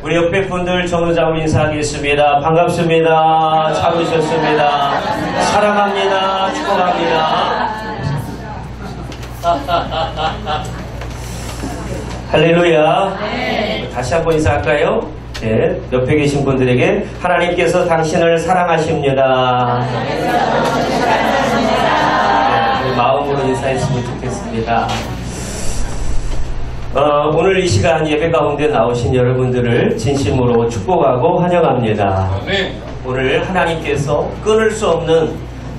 우리 옆에 분들 전우자로 인사하겠습니다. 반갑습니다. 잘 오셨습니다. 사랑합니다. 축복합니다. 할렐루야. 다시 한번 인사할까요? 네, 옆에 계신 분들에게 하나님께서 당신을 사랑하십니다. 네, 마음으로 인사했으면 좋겠습니다. 오늘 이 시간 예배 가운데 나오신 여러분들을 진심으로 축복하고 환영합니다. 오늘 하나님께서 끊을 수 없는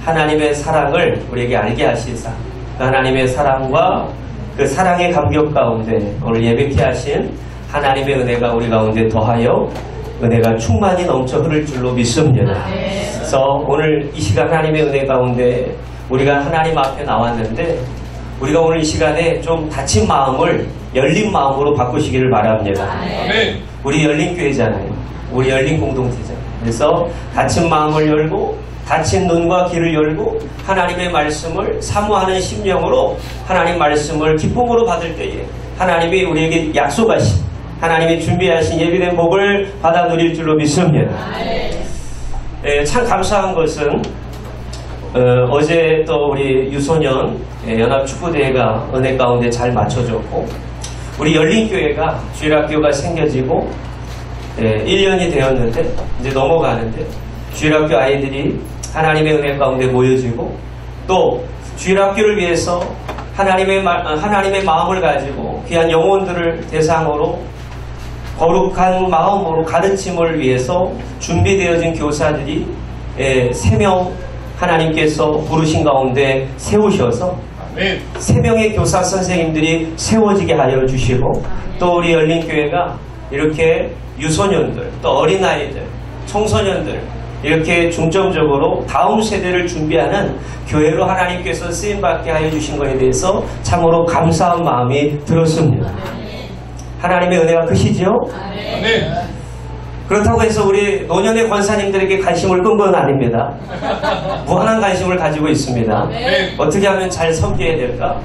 하나님의 사랑을 우리에게 알게 하시사 하나님의 사랑과 그 사랑의 감격 가운데 오늘 예배케 하신 하나님의 은혜가 우리 가운데 더하여 은혜가 충만히 넘쳐 흐를 줄로 믿습니다. 그래서 오늘 이 시간 하나님의 은혜 가운데 우리가 하나님 앞에 나왔는데 우리가 오늘 이 시간에 좀 다친 마음을 열린 마음으로 바꾸시기를 바랍니다. 우리 열린 교회잖아요. 우리 열린 공동체잖아요. 그래서 다친 마음을 열고 닫힌 눈과 귀를 열고 하나님의 말씀을 사모하는 심령으로 하나님 말씀을 기쁨으로 받을 때에 하나님이 우리에게 약속하신 하나님이 준비하신 예비된 복을 받아 누릴 줄로 믿습니다. 참 감사한 것은 어제 또 우리 유소년 연합축구대회가 은혜 가운데 잘 맞춰졌고 우리 열린교회가 주일학교가 생겨지고 1년이 되었는데 이제 넘어가는데 주일학교 아이들이 하나님의 은혜 가운데 모여지고 또 주일학교를 위해서 하나님의 마음을 가지고 귀한 영혼들을 대상으로 거룩한 마음으로 가르침을 위해서 준비되어진 교사들이 3명 하나님께서 부르신 가운데 세우셔서 3명의 교사 선생님들이 세워지게 하여 주시고 또 우리 열린교회가 이렇게 유소년들 또 어린아이들 청소년들 이렇게 중점적으로 다음 세대를 준비하는 교회로 하나님께서 쓰임받게 하여 주신 것에 대해서 참으로 감사한 마음이 들었습니다. 하나님의 은혜가 크시죠? 그렇다고 해서 우리 노년의 권사님들에게 관심을 끈 건 아닙니다. 무한한 관심을 가지고 있습니다. 어떻게 하면 잘 섬겨야 될까?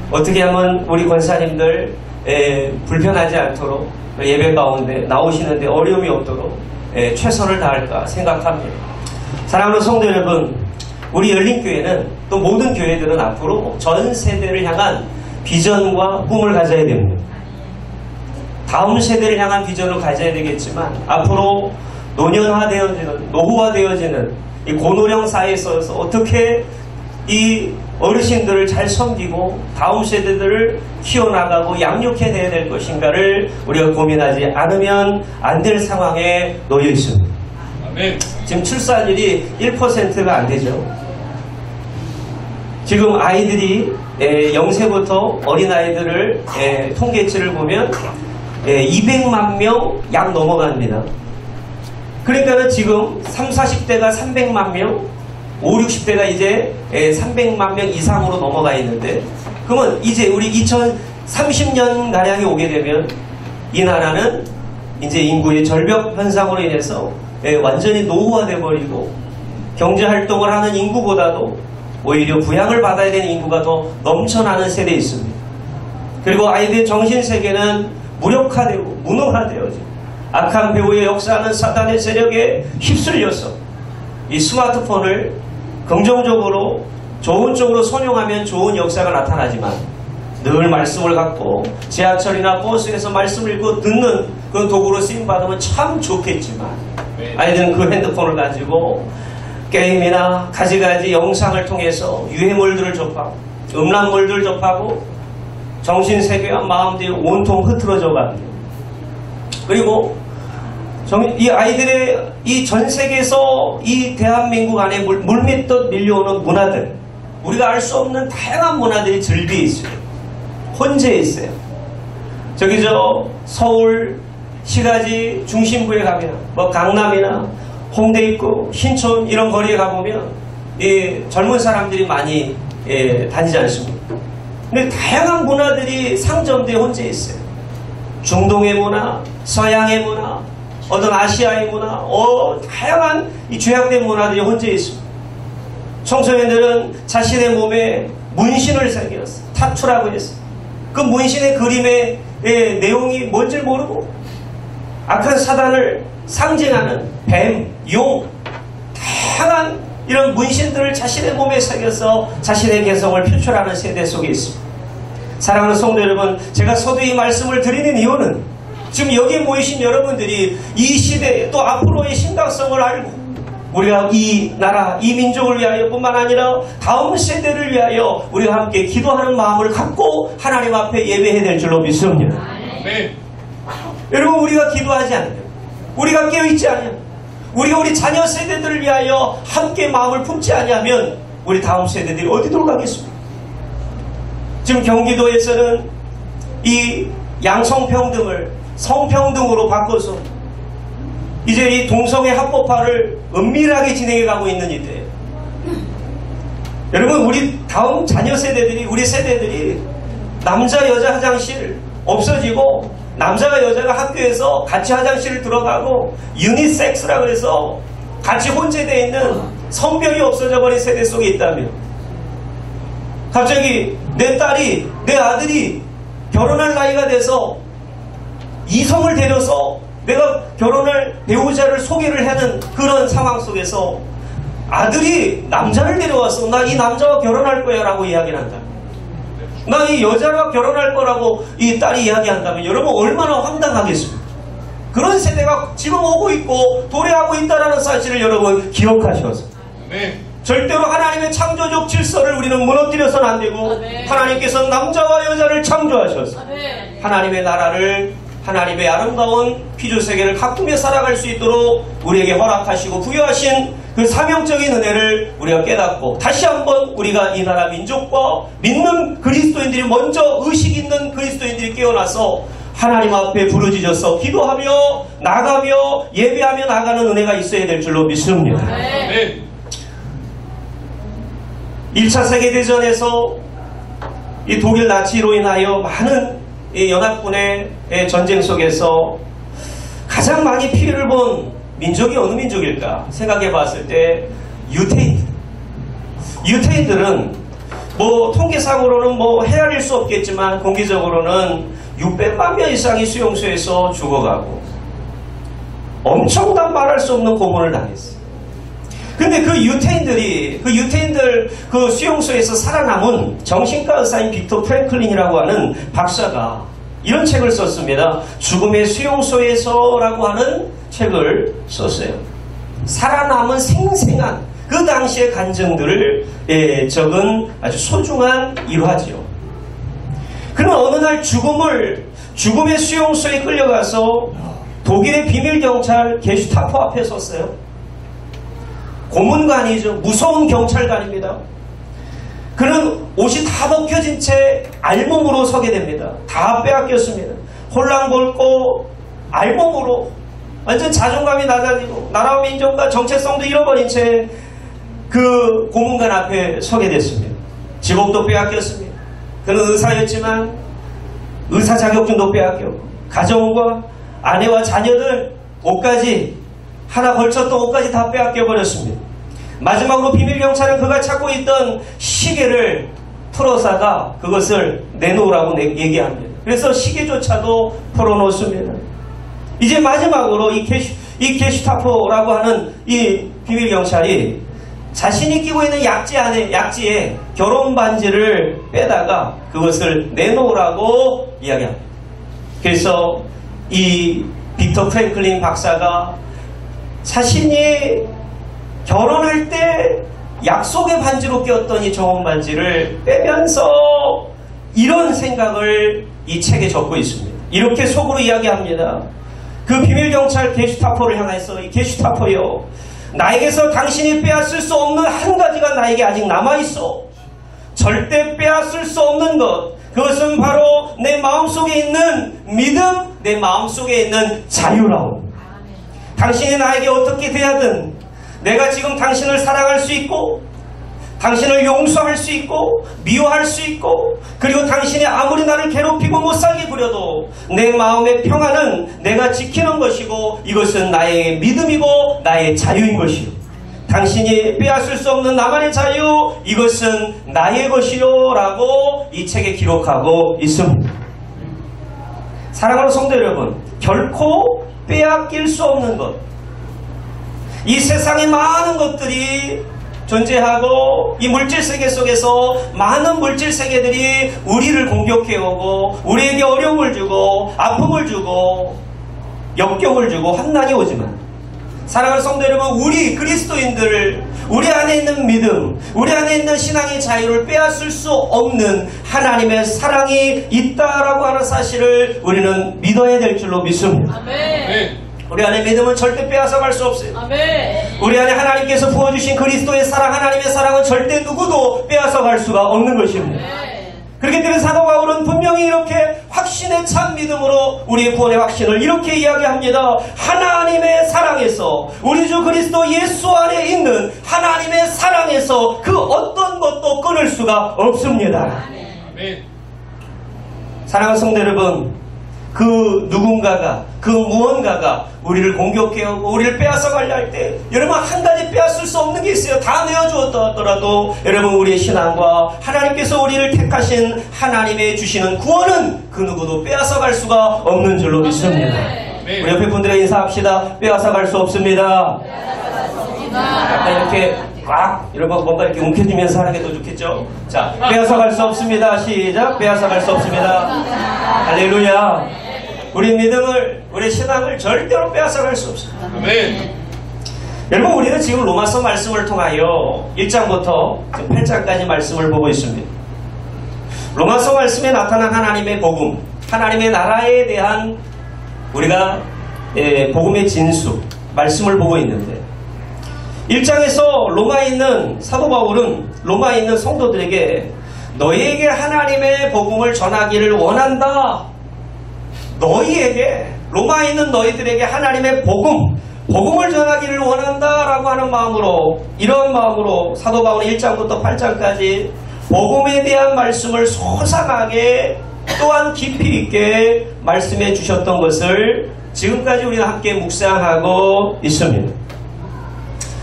어떻게 하면 우리 권사님들 불편하지 않도록 예배 가운데 나오시는데 어려움이 없도록 최선을 다할까 생각합니다. 사랑하는 성도 여러분, 우리 열린교회는 또 모든 교회들은 앞으로 전 세대를 향한 비전과 꿈을 가져야 됩니다. 다음 세대를 향한 비전을 가져야 되겠지만 앞으로 노년화되어지는 노후화되어지는 이 고노령 사회에서 어떻게 이 어르신들을 잘 섬기고 다음 세대들을 키워나가고 양육해내야 될 것인가를 우리가 고민하지 않으면 안 될 상황에 놓여 있습니다. 지금 출산율이 1%가 안 되죠. 지금 아이들이 0세부터 어린아이들을 통계치를 보면 200만 명 약 넘어갑니다. 그러니까 지금 30, 40대가 300만 명 5, 60대가 이제 300만 명 이상으로 넘어가 있는데 그러면 이제 우리 2030년가량이 오게 되면 이 나라는 이제 인구의 절벽 현상으로 인해서 완전히 노후화돼 버리고 경제활동을 하는 인구보다도 오히려 부양을 받아야 되는 인구가 더 넘쳐나는 세대에 있습니다. 그리고 아이들의 정신세계는 무력화되고 무능화되어지고 악한 배후의 역사하는 사단의 세력에 휩쓸려서 이 스마트폰을 긍정적으로 좋은 쪽으로 선용하면 좋은 역사가 나타나지만 늘 말씀을 갖고 지하철이나 버스에서 말씀을 읽고 듣는 그런 도구로 쓰임받으면 참 좋겠지만 아이들은 그 핸드폰을 가지고 게임이나 가지가지 영상을 통해서 유해물들을 접하고 음란물들을 접하고 정신세계와 마음들이 온통 흐트러져 갑니다. 그리고 이 아이들의 이 전 세계에서 이 대한민국 안에 물밀듯 밀려오는 문화들 우리가 알 수 없는 다양한 문화들이 즐비해 있어요. 혼재해 있어요. 저기 서울 시가지 중심부에 가면 뭐 강남이나 홍대 있고 신촌 이런 거리에 가보면 이 젊은 사람들이 많이 다니지 않습니까? 근데 다양한 문화들이 상점되어 혼재해 있어요. 중동의 문화, 서양의 문화, 어떤 아시아의 문화, 다양한 이 죄악된 문화들이 혼재해 있습니다. 청소년들은 자신의 몸에 문신을 새겼어요. 타투라고 했어요. 그 문신의 그림의 내용이 뭔지 모르고 악한 사단을 상징하는 뱀, 용, 다양한 이런 문신들을 자신의 몸에 새겨서 자신의 개성을 표출하는 세대 속에 있습니다. 사랑하는 성도 여러분, 제가 서두에 이 말씀을 드리는 이유는 지금 여기에 모이신 여러분들이 이 시대에 또 앞으로의 심각성을 알고 우리가 이 나라, 이 민족을 위하여 뿐만 아니라 다음 세대를 위하여 우리가 함께 기도하는 마음을 갖고 하나님 앞에 예배해야 될 줄로 믿습니다. 네. 여러분, 우리가 기도하지 않으면, 우리가 깨어있지 않으면, 우리가 우리 자녀 세대들을 위하여 함께 마음을 품지 않으면 우리 다음 세대들이 어디로 가겠습니까? 지금 경기도에서는 이 양성평등을 성평등으로 바꿔서 이제 이 동성애 합법화를 은밀하게 진행해가고 있는 이때예요. 여러분, 우리 다음 자녀 세대들이, 우리 세대들이 남자 여자 화장실 없어지고 남자가 여자가 학교에서 같이 화장실을 들어가고 유니섹스라고 해서 같이 혼재되어 있는 성별이 없어져 버린 세대 속에 있다면 갑자기 내 딸이, 내 아들이 결혼할 나이가 돼서 이성을 데려서 내가 결혼할 배우자를 소개를 하는 그런 상황 속에서 아들이 남자를 데려와서 나 이 남자와 결혼할 거야 라고 이야기를 한다. 나 이 여자와 결혼할 거라고 이 딸이 이야기한다면 여러분 얼마나 황당하겠습니까? 그런 세대가 지금 오고 있고 도래하고 있다는 사실을 여러분 기억하셔서 네. 절대로 하나님의 창조적 질서를 우리는 무너뜨려서는 안 되고 하나님께서 남자와 여자를 창조하셔서 하나님의 나라를 하나님의 아름다운 피조세계를 가꾸며 살아갈 수 있도록 우리에게 허락하시고 부여하신 그 사명적인 은혜를 우리가 깨닫고 다시 한번 우리가 이 나라 민족과 믿는 그리스도인들이 먼저 의식 있는 그리스도인들이 깨어나서 하나님 앞에 부르짖어서 기도하며 나가며 예배하며 나가는 은혜가 있어야 될 줄로 믿습니다. 네. 1차 세계대전에서 이 독일 나치로 인하여 많은 이 연합군의 전쟁 속에서 가장 많이 피해를 본 민족이 어느 민족일까 생각해 봤을 때 유태인들은 뭐 통계상으로는 뭐 헤아릴 수 없겠지만 공개적으로는 600만 명 이상이 수용소에서 죽어가고 엄청난 말할 수 없는 고문을 당했어요. 근데 그 유태인들 그 수용소에서 살아남은 정신과 의사인 빅터 프랭클린이라고 하는 박사가 이런 책을 썼습니다. 죽음의 수용소에서라고 하는 책을 썼어요. 살아남은 생생한 그 당시의 감정들을 적은 아주 소중한 일화지요. 그는 어느 날 죽음의 수용소에 끌려가서 독일의 비밀경찰 게슈타포 앞에 섰어요. 고문관이죠. 무서운 경찰관입니다. 그는 옷이 다 벗겨진 채 알몸으로 서게 됩니다. 다 빼앗겼습니다. 홀랑벗고 알몸으로 완전 자존감이 낮아지고 나라와 민족과 정체성도 잃어버린 채 그 고문관 앞에 서게 됐습니다. 직업도 빼앗겼습니다. 그는 의사였지만 의사 자격증도 빼앗겼고 가정과 아내와 자녀들 옷까지 하나 걸쳤던 옷까지 다 빼앗겨버렸습니다. 마지막으로 비밀경찰은 그가 찾고 있던 시계를 털어사가 그것을 내놓으라고 얘기합니다. 그래서 시계조차도 털어놓습니다. 이제 마지막으로 이 게슈타포라고 하는 이 비밀경찰이 자신이 끼고 있는 약지에 결혼 반지를 빼다가 그것을 내놓으라고 이야기합니다. 그래서 이 빅터 프랭클린 박사가 자신이 결혼할 때 약속의 반지로 꼈던 이 정원 반지를 빼면서 이런 생각을 이 책에 적고 있습니다. 이렇게 속으로 이야기합니다. 그 비밀경찰 게슈타포를 향해서 이 게슈타포요, 나에게서 당신이 빼앗을 수 없는 한 가지가 나에게 아직 남아있어. 절대 빼앗을 수 없는 것, 그것은 바로 내 마음속에 있는 믿음, 내 마음속에 있는 자유라오. 당신이 나에게 어떻게 대하든 내가 지금 당신을 사랑할 수 있고 당신을 용서할 수 있고 미워할 수 있고 그리고 당신이 아무리 나를 괴롭히고 못살게 부려도 내 마음의 평안은 내가 지키는 것이고 이것은 나의 믿음이고 나의 자유인 것이요. 당신이 빼앗을 수 없는 나만의 자유, 이것은 나의 것이요 라고 이 책에 기록하고 있습니다. 사랑하는 성도 여러분, 결코 빼앗길 수 없는 것. 이 세상에 많은 것들이 존재하고 이 물질세계 속에서 많은 물질세계들이 우리를 공격해오고 우리에게 어려움을 주고 아픔을 주고 역경을 주고 환난이 오지만 사랑하는 성도 여러분, 우리 그리스도인들, 우리 안에 있는 믿음, 우리 안에 있는 신앙의 자유를 빼앗을 수 없는 하나님의 사랑이 있다라고 하는 사실을 우리는 믿어야 될 줄로 믿습니다. 아멘. 우리 안에 믿음은 절대 빼앗아갈 수 없어요. 아멘. 우리 안에 하나님께서 부어주신 그리스도의 사랑, 하나님의 사랑은 절대 누구도 빼앗아갈 수가 없는 것입니다. 아멘. 그렇기 때문에 사도 바울은 분명히 이렇게 확신의 찬 믿음으로 우리의 구원의 확신을 이렇게 이야기합니다. 하나님의 사랑에서, 우리 주 그리스도 예수 안에 있는 하나님의 사랑에서 그 어떤 것도 끊을 수가 없습니다. 아멘. 사랑하는 성도 여러분, 그 누군가가, 그 무언가가 우리를 공격해오고 우리를 빼앗아가려 할 때 여러분 한 가지 빼앗을 수 없는 게 있어요. 다 내어주었다 하더라도 여러분 우리의 신앙과 하나님께서 우리를 택하신 하나님의 주시는 구원은 그 누구도 빼앗아갈 수가 없는 줄로 믿습니다. 우리 옆에 분들에게 인사합시다. 빼앗아갈 수 없습니다. 약간 이렇게 꽉 이러고 뭔가 이렇게 움켜쥐면서 하는 게 더 좋겠죠. 자, 빼앗아갈 수 없습니다. 시작. 빼앗아갈 수 없습니다. 할렐루야. 우리 믿음을, 우리 신앙을 절대로 빼앗아갈 수 없습니다. 아멘. 여러분, 우리는 지금 로마서 말씀을 통하여 1장부터 8장까지 말씀을 보고 있습니다. 로마서 말씀에 나타난 하나님의 복음, 하나님의 나라에 대한 우리가 복음의 진수, 말씀을 보고 있는데 1장에서 로마에 있는 사도 바울은 로마에 있는 성도들에게 너희에게 하나님의 복음을 전하기를 원한다. 너희에게, 로마에 있는 너희들에게 하나님의 복음을 전하기를 원한다라고 하는 마음으로, 이런 마음으로 사도 바울은 1장부터 8장까지 복음에 대한 말씀을 소상하게 또한 깊이 있게 말씀해 주셨던 것을 지금까지 우리가 함께 묵상하고 있습니다.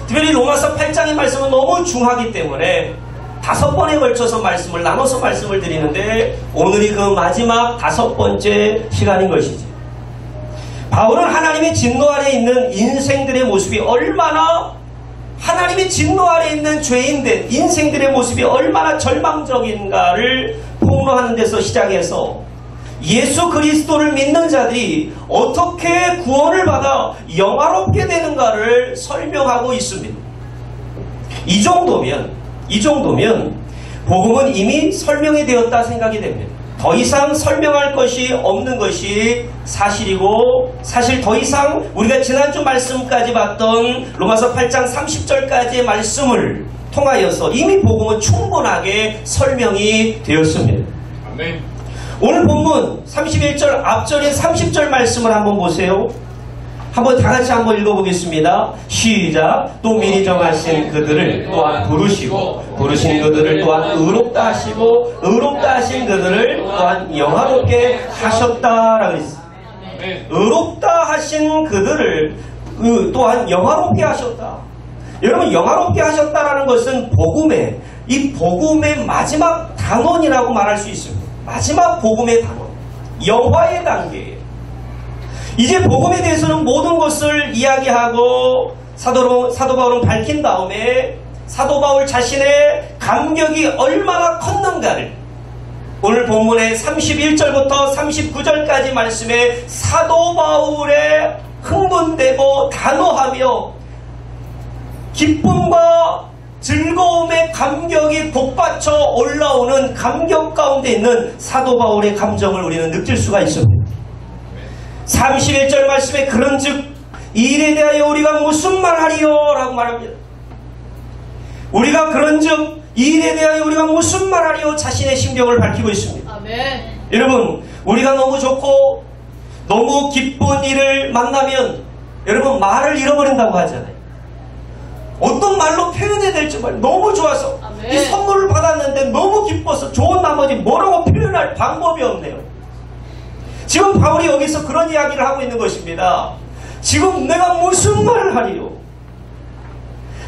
특별히 로마서 8장의 말씀은 너무 중하기 때문에 5번에 걸쳐서 말씀을 나눠서 말씀을 드리는데 오늘이 그 마지막 5번째 시간인 것이지. 바울은 하나님의 진노 아래 있는 인생들의 모습이 얼마나, 하나님의 진노 아래 있는 죄인들 인생들의 모습이 얼마나 절망적인가를 폭로하는 데서 시작해서 예수 그리스도를 믿는 자들이 어떻게 구원을 받아 영화롭게 되는가를 설명하고 있습니다. 이 정도면 복음은 이미 설명이 되었다 생각이 됩니다. 더 이상 설명할 것이 없는 것이 사실이고, 사실 더 이상 우리가 지난주 말씀까지 봤던 로마서 8장 30절까지의 말씀을 통하여서 이미 복음은 충분하게 설명이 되었습니다. 아멘. 오늘 본문 31절 앞절인 30절 말씀을 한번 보세요. 한번 다 같이 한번 읽어보겠습니다. 시작. 또 미리 정하신 그들을 또한 부르시고 부르신 그들을 또한 의롭다 하시고 의롭다 하신 그들을 또한 영화롭게 하셨다라고 했습니다. 의롭다 하신 그들을 또한 영화롭게 하셨다. 여러분, 영화롭게 하셨다라는 것은 이 복음의 마지막 단원이라고 말할 수 있습니다. 마지막 복음의 단원, 영화의 단계예요. 이제 복음에 대해서는 모든 것을 이야기하고 사도 바울은 밝힌 다음에 사도 바울 자신의 감격이 얼마나 컸는가를 오늘 본문의 31절부터 39절까지 말씀에 사도 바울의 흥분되고 단호하며 기쁨과 즐거움의 감격이 복받쳐 올라오는 감격 가운데 있는 사도 바울의 감정을 우리는 느낄 수가 있습니다. 31절 말씀에 그런즉 이 일에 대하여 우리가 무슨 말하리요? 라고 말합니다. 우리가 그런즉 이 일에 대하여 우리가 무슨 말하리요? 자신의 심경을 밝히고 있습니다. 아멘. 여러분, 우리가 너무 좋고 너무 기쁜 일을 만나면 여러분 말을 잃어버린다고 하잖아요. 어떤 말로 표현해야 될지 너무 좋아서 아멘. 이 선물을 받았는데 너무 기뻐서 좋은 나머지 뭐라고 표현할 방법이 없네요. 지금 바울이 여기서 그런 이야기를 하고 있는 것입니다. 지금 내가 무슨 말을 하리요?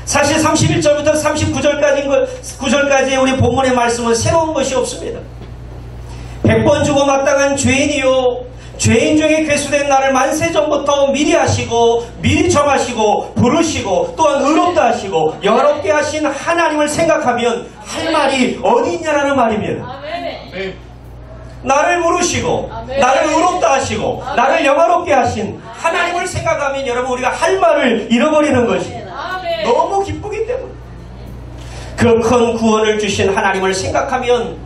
사실 31절부터 39절까지의 우리 본문의 말씀은 새로운 것이 없습니다. 100번 주고 마땅한 죄인이요 죄인 중에 괴수된 나를 만세 전부터 미리 하시고 미리 정하시고 부르시고 또한 의롭다 하시고 영화롭게 하신 하나님을 생각하면 할 말이 어디 있냐라는 말입니다. 나를 부르시고 나를 의롭다 하시고 나를 영화롭게 하신 하나님을 생각하면 여러분 우리가 할 말을 잃어버리는 것입니다. 너무 기쁘기 때문에 그 큰 구원을 주신 하나님을 생각하면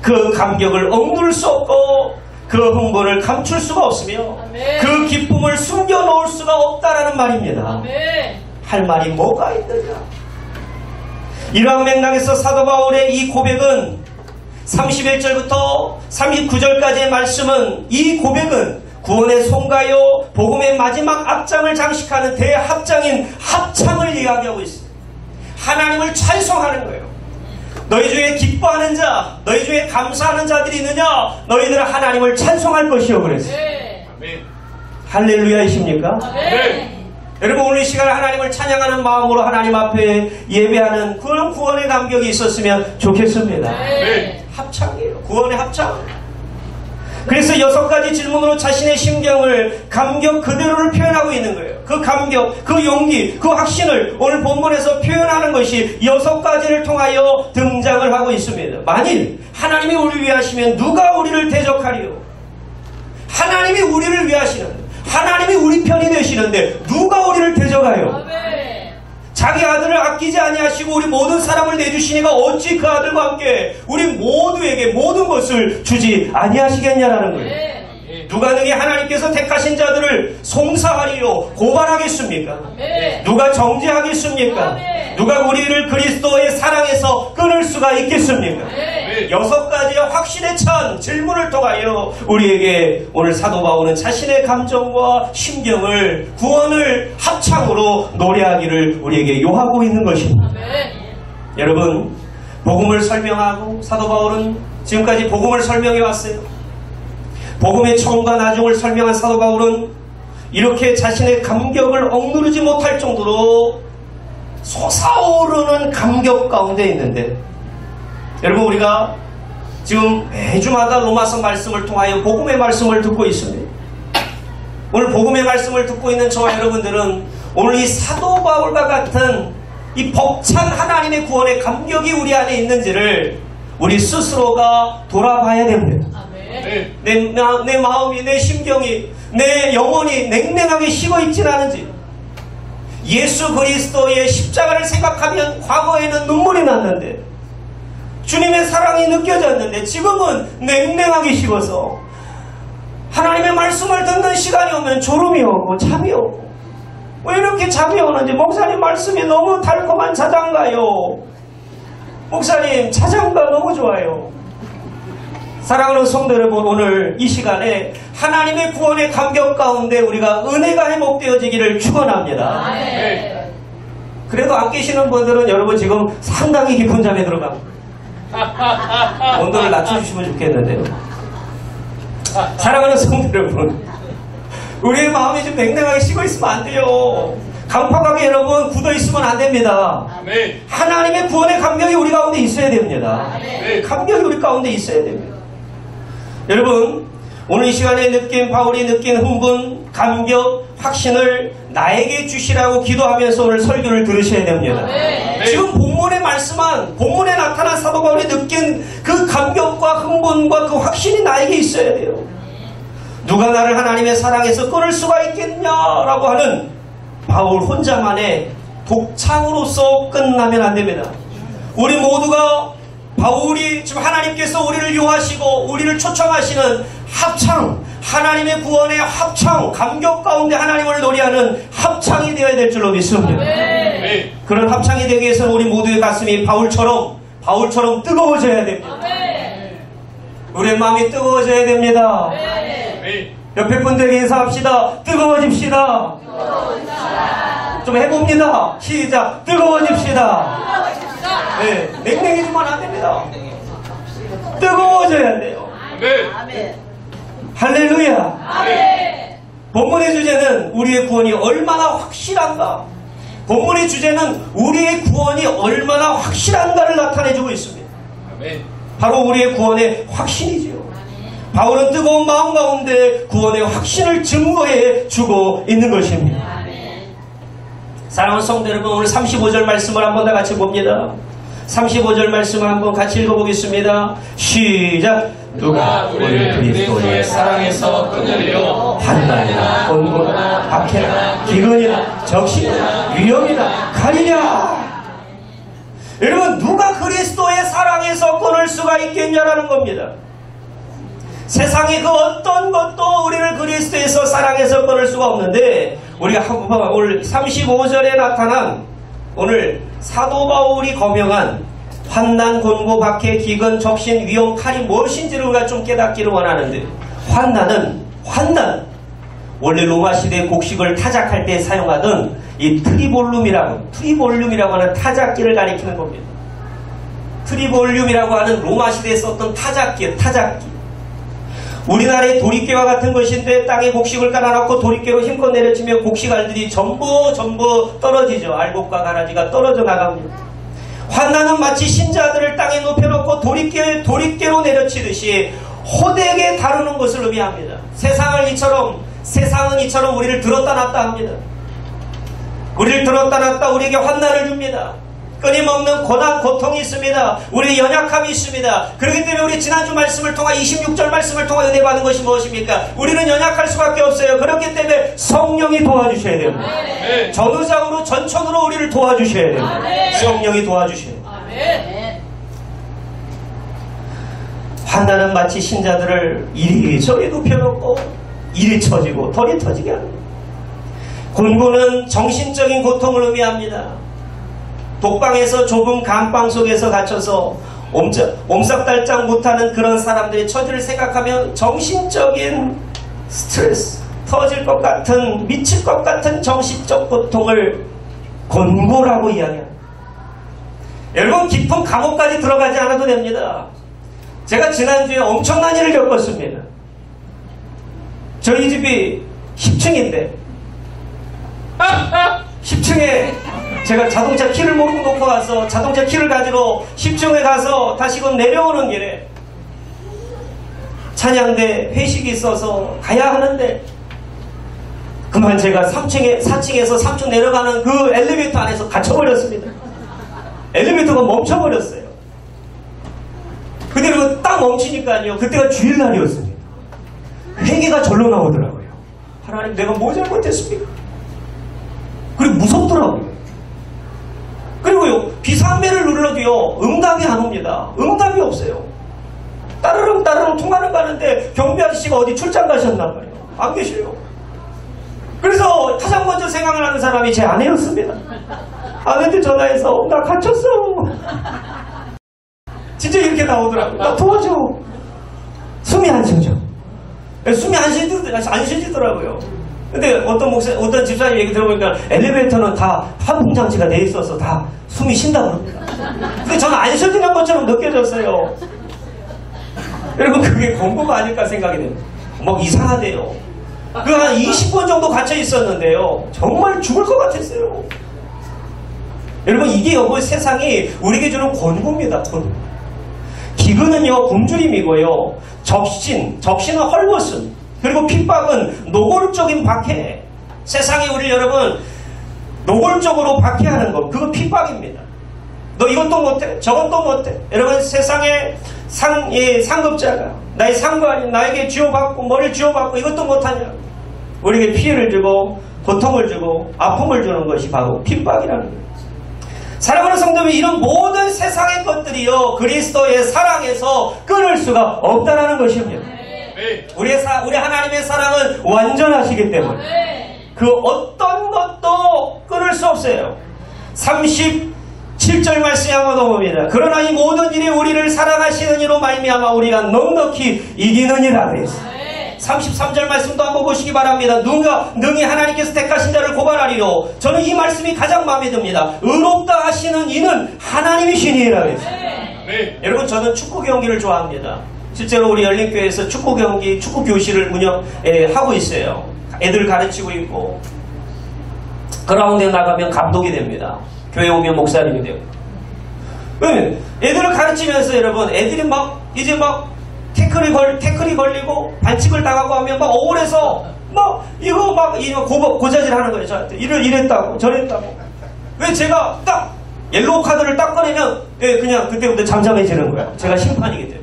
그 감격을 억누를 수 없고 그 흥분을 감출 수가 없으며 그 기쁨을 숨겨놓을 수가 없다라는 말입니다. 할 말이 뭐가 있느냐. 이러한 맥락에서 사도 바울의 이 고백은 31절부터 39절까지의 말씀은 이 고백은 구원의 송가요 복음의 마지막 악장을 장식하는 대합장인 합창을 이야기하고 있습니다. 하나님을 찬송하는 거예요. 너희 중에 기뻐하는 자, 너희 중에 감사하는 자들이 있느냐? 너희들은 하나님을 찬송할 것이요 그랬어요. 할렐루야이십니까? 여러분 오늘 이 시간에 하나님을 찬양하는 마음으로 하나님 앞에 예배하는 그런 구원의 감격이 있었으면 좋겠습니다. 합창이에요. 구원의 합창. 그래서 6가지 질문으로 자신의 심경을 감격 그대로를 표현하고 있는 거예요. 그 감격, 그 용기, 그 확신을 오늘 본문에서 표현하는 것이 6가지를 통하여 등장을 하고 있습니다. 만일 하나님이 우리를 위하시면 누가 우리를 대적하리요? 하나님이 우리를 위하시는데 하나님이 우리 편이 되시는데 누가 우리를 대적하여? 자기 아들을 아끼지 아니하시고 우리 모든 사람을 내주시니까 어찌 그 아들과 함께 우리 모두에게 모든 것을 주지 아니하시겠냐라는 거예요. 누가 능히 하나님께서 택하신 자들을 송사하리요 고발하겠습니까? 누가 정죄하겠습니까? 누가 우리를 그리스도의 사랑에서 끊을 수가 있겠습니까? 6가지의 확신에 찬 질문을 통하여 우리에게 오늘 사도 바울은 자신의 감정과 심경을 구원을 합창으로 노래하기를 우리에게 요하고 있는 것입니다. 여러분 복음을 설명하고 사도 바울은 지금까지 복음을 설명해 왔어요. 복음의 처음과 나중을 설명한 사도 바울은 이렇게 자신의 감격을 억누르지 못할 정도로 솟아오르는 감격 가운데 있는데 여러분 우리가 지금 매주마다 로마서 말씀을 통하여 복음의 말씀을 듣고 있습니다. 오늘 복음의 말씀을 듣고 있는 저와 여러분들은 오늘 이 사도 바울과 같은 이 벅찬 하나님의 구원의 감격이 우리 안에 있는지를 우리 스스로가 돌아봐야 됩니다. 내 마음이, 내 심경이, 내 영혼이 냉랭하게 식어있진 않은지 예수 그리스도의 십자가를 생각하면 과거에는 눈물이 났는데 주님의 사랑이 느껴졌는데 지금은 냉랭하게 식어서 하나님의 말씀을 듣는 시간이 오면 졸음이 오고 잠이 오고 왜 이렇게 잠이 오는지 목사님 말씀이 너무 달콤한 자장가요. 목사님 자장가 너무 좋아요. 사랑하는 성도 여러분 오늘 이 시간에 하나님의 구원의 감격 가운데 우리가 은혜가 회복되어지기를 축원합니다. 그래도 안 계시는 분들은 여러분 지금 상당히 깊은 잠에 들어갑니다. 온도를 낮춰주시면 좋겠는데요. 사랑하는 성도 여러분 우리의 마음이 좀 냉랭하게 식어있으면 안 돼요. 강팍하게 여러분 굳어있으면 안 됩니다. 하나님의 구원의 감격이 우리 가운데 있어야 됩니다. 감격이 우리 가운데 있어야 됩니다. 여러분 오늘 이 시간에 느낀 바울이 느낀 흥분, 감격, 확신을 나에게 주시라고 기도하면서 오늘 설교를 들으셔야 됩니다. 지금 본문에 말씀한 본문에 나타난 사도 바울이 느낀 그 감격과 흥분과 그 확신이 나에게 있어야 돼요. 누가 나를 하나님의 사랑에서 끊을 수가 있겠냐라고 하는 바울 혼자만의 독창으로서 끝나면 안 됩니다. 우리 모두가 바울이 지금 하나님께서 우리를 요하시고 우리를 초청하시는 합창, 하나님의 구원의 합창, 감격 가운데 하나님을 노래하는 합창이 되어야 될 줄로 믿습니다. 그런 합창이 되기 위해서는 우리 모두의 가슴이 바울처럼 뜨거워져야 됩니다. 우리의 마음이 뜨거워져야 됩니다. 옆에 분들에게 인사합시다. 뜨거워집시다. 좀 해봅니다. 시작. 뜨거워집시다. 네, 냉랭해지면 안 됩니다. 뜨거워져야 돼요. 할렐루야. 본문의 주제는 우리의 구원이 얼마나 확실한가. 본문의 주제는 우리의 구원이 얼마나 확실한가를 나타내주고 있습니다. 바로 우리의 구원의 확신이지요. 바울은 뜨거운 마음 가운데 구원의 확신을 증거해 주고 있는 것입니다. 사랑하는 성도 여러분, 오늘 35절 말씀을 한번 다 같이 봅니다. 35절 말씀을 한번 같이 읽어보겠습니다. 시작. 누가 우리를 그리스도의 사랑에서 끊으려 환난이나 곤고나 박해나 기근이나 적신이나 위험이나 칼이냐. 여러분, 누가 그리스도의 사랑에서 끊을 수가 있겠냐라는 겁니다. 세상의 그 어떤 것도 우리를 그리스도에서 사랑해서 끊을 수가 없는데, 우리가 오늘 35절에 나타난 오늘 사도 바울이 거명한 환난, 곤고, 박해, 기근, 적신, 위험, 칼이 무엇인지를 우리가 좀 깨닫기를 원하는데, 환난, 원래 로마 시대 곡식을 타작할 때 사용하던 이 트리볼륨이라고 하는 타작기를 가리키는 겁니다. 트리볼륨이라고 하는 로마 시대에 썼던 타작기. 우리나라의 도리깨와 같은 것인데 땅에 곡식을 깔아놓고 도리깨로 힘껏 내려치면 곡식알들이 전부 떨어지죠. 알곡과 가라지가 떨어져 나갑니다. 환난은 마치 신자들을 땅에 높여놓고 도리깨로 내려치듯이 호되게 다루는 것을 의미합니다. 세상은 이처럼 우리를 들었다 놨다 합니다. 우리를 들었다 놨다 우리에게 환난을 줍니다. 끊임없는 고난, 고통이 있습니다. 우리의 연약함이 있습니다. 그렇기 때문에 우리 지난주 말씀을 통해 26절 말씀을 통해 은혜 받은 것이 무엇입니까? 우리는 연약할 수밖에 없어요. 그렇기 때문에 성령이 도와주셔야 됩니다. 전우장으로 전천으로 우리를 도와주셔야 됩니다. 성령이 도와주셔야 됩니다. 환난은 마치 신자들을 이리저리 눕혀놓고 일이 처지고 덜이 터지게 하는 겁니다. 곤고는 정신적인 고통을 의미합니다. 독방에서 좁은 감방 속에서 갇혀서 옴싹달짝 못하는 그런 사람들의 처지를 생각하면 정신적인 스트레스, 터질 것 같은, 미칠 것 같은 정신적 고통을 곤고라고 이야기합니다. 여러분, 깊은 감옥까지 들어가지 않아도 됩니다. 제가 지난주에 엄청난 일을 겪었습니다. 저희 집이 10층인데 10층에 제가 자동차 키를 모르고 놓고 가서 자동차 키를 가지러 10층에 가서 다시금 내려오는 길에 찬양대 회식이 있어서 가야 하는데 그만 제가 4층에서 3층 내려가는 그 엘리베이터 안에서 갇혀버렸습니다. 엘리베이터가 멈춰버렸어요. 그대로 딱 멈추니까요. 그때가 주일날이었습니다. 회개가 절로 나오더라고요. 하나님, 내가 뭐 잘못했습니까? 그리고 무섭더라고요. 그리고요, 비상벨을 눌러도요, 응답이 안 옵니다. 응답이 없어요. 따르릉 통화는 가는데 경비 아저씨가 어디 출장 가셨나봐요. 안 계셔요. 그래서 가장 먼저 생각을 하는 사람이 제 아내였습니다. 아내한테 전화해서 나 갇혔어. 진짜 이렇게 나오더라고요. 나 도와줘. 숨이 안 쉬어져. 숨이 안 쉬지더라고요. 근데 어떤 집사님 얘기 들어보니까 엘리베이터는 다 환풍장치가 돼 있어서 다 숨이 쉰다고 합니다. 근데 저는 안 쉬어지는 것처럼 느껴졌어요. 여러분, 그게 공부가 아닐까 생각이 됩니다. 막 이상하대요. 그 한 20분 정도 갇혀 있었는데요. 정말 죽을 것 같았어요. 여러분, 이게 세상이 우리에게 주는 권고입니다. 기근은요, 굶주림이고요. 적신은 헐벗음. 그리고 핍박은 노골적인 박해. 세상이 우리 여러분 노골적으로 박해하는 것, 그거 핍박입니다. 너 이것도 못해, 저것도 못해. 여러분, 세상에 상급자가 나의 상관이 나에게 쥐어받고 머리를 쥐어받고 이것도 못하냐. 우리에게 피해를 주고 고통을 주고 아픔을 주는 것이 바로 핍박이라는 거예요. 사랑하는 성도님, 이런 모든 세상의 것들이요, 그리스도의 사랑에서 끊을 수가 없다라는 것입니다. 우리 하나님의 사랑은 완전하시기 때문에 그 어떤 것도 끊을 수 없어요. 37절 말씀에 한번 더 봅니다. 그러나 이 모든 일이 우리를 사랑하시는 이로 말미암아 우리가 넉넉히 이기느니라 그랬어요. 33절 말씀도 한번 보시기 바랍니다. 누가 능히 하나님께서 택하신 자를 고발하리요. 저는 이 말씀이 가장 마음에 듭니다. 의롭다 하시는 이는 하나님이시니라 그랬어요. 여러분, 저는 축구 경기를 좋아합니다. 실제로 우리 열린교회에서 축구 경기, 축구 교실을 운영하고 있어요. 애들 가르치고 있고, 그라운드에 나가면 감독이 됩니다. 교회 오면 목사님이 되고. 애들을 가르치면서 여러분, 애들이 이제 태클이 걸리고 반칙을 당하고 하면 막 억울해서 이거 고자질 하는 거예요. 저한테 이랬다고 저랬다고. 왜 제가 딱 옐로우 카드를 딱 꺼내면 그냥 그때부터 잠잠해지는 거예요. 제가 심판이기 때문에.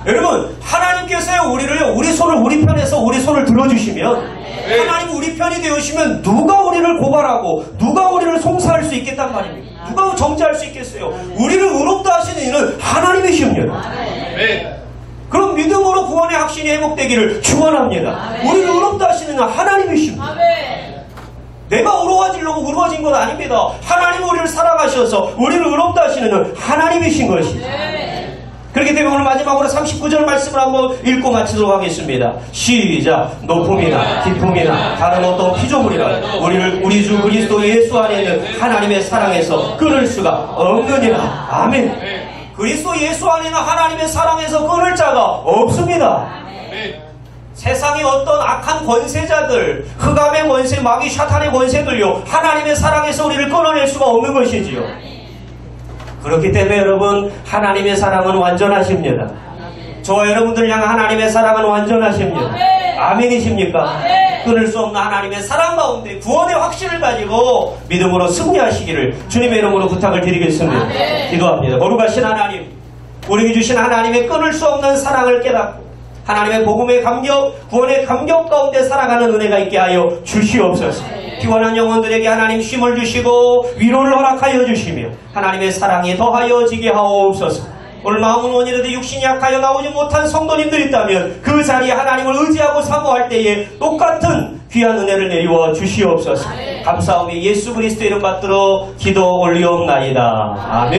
여러분, 하나님께서요, 우리 손을 우리 편에서 우리 손을 들어주시면, 하나님 우리 편이 되어주시면 누가 우리를 고발하고 누가 우리를 송사할 수 있겠단 말입니다. 누가 정죄할 수 있겠어요? 우리를 의롭다 하시는 이는 하나님이시옵니다. 그럼 믿음으로 구원의 확신이 회복되기를 축원합니다. 우리를 의롭다 하시는 이는 하나님이십니다. 내가 의로워진 건 아닙니다. 하나님 우리를 사랑하셔서 우리를 의롭다 하시는 이는 하나님이신 것입니다. 그렇기 때문에 오늘 마지막으로 39절 말씀을 한번 읽고 마치도록 하겠습니다. 시작. 높음이나 깊음이나 다른 어떤 피조물이라 우리 주 그리스도 예수 안에 있는 하나님의 사랑에서 끊을 수가 없느니라. 아멘. 그리스도 예수 안에 있는 하나님의 사랑에서 끊을 자가 없습니다. 세상의 어떤 악한 권세자들, 흑암의 권세, 마귀 샤탄의 권세들요, 하나님의 사랑에서 우리를 끊어낼 수가 없는 것이지요. 그렇기 때문에 여러분, 하나님의 사랑은 완전하십니다. 저와 여러분들 향한 하나님의 사랑은 완전하십니다. 아멘이십니까? 끊을 수 없는 하나님의 사랑 가운데 구원의 확신을 가지고 믿음으로 승리하시기를 주님의 이름으로 부탁을 드리겠습니다. 기도합니다. 거룩하신 하나님, 우리에게 주신 하나님의 끊을 수 없는 사랑을 깨닫고 하나님의 복음의 감격, 구원의 감격 가운데 살아가는 은혜가 있게 하여 주시옵소서. 피곤한 영혼들에게 하나님 쉼을 주시고 위로를 허락하여 주시며 하나님의 사랑이 더하여지게 하옵소서. 오늘 마음은 원이라도 육신이 약하여 나오지 못한 성도님들 있다면 그 자리에 하나님을 의지하고 사모할 때에 똑같은 귀한 은혜를 내리워 주시옵소서. 감사하며 예수 그리스도 이름 받들어 기도 올리옵나이다. 아멘.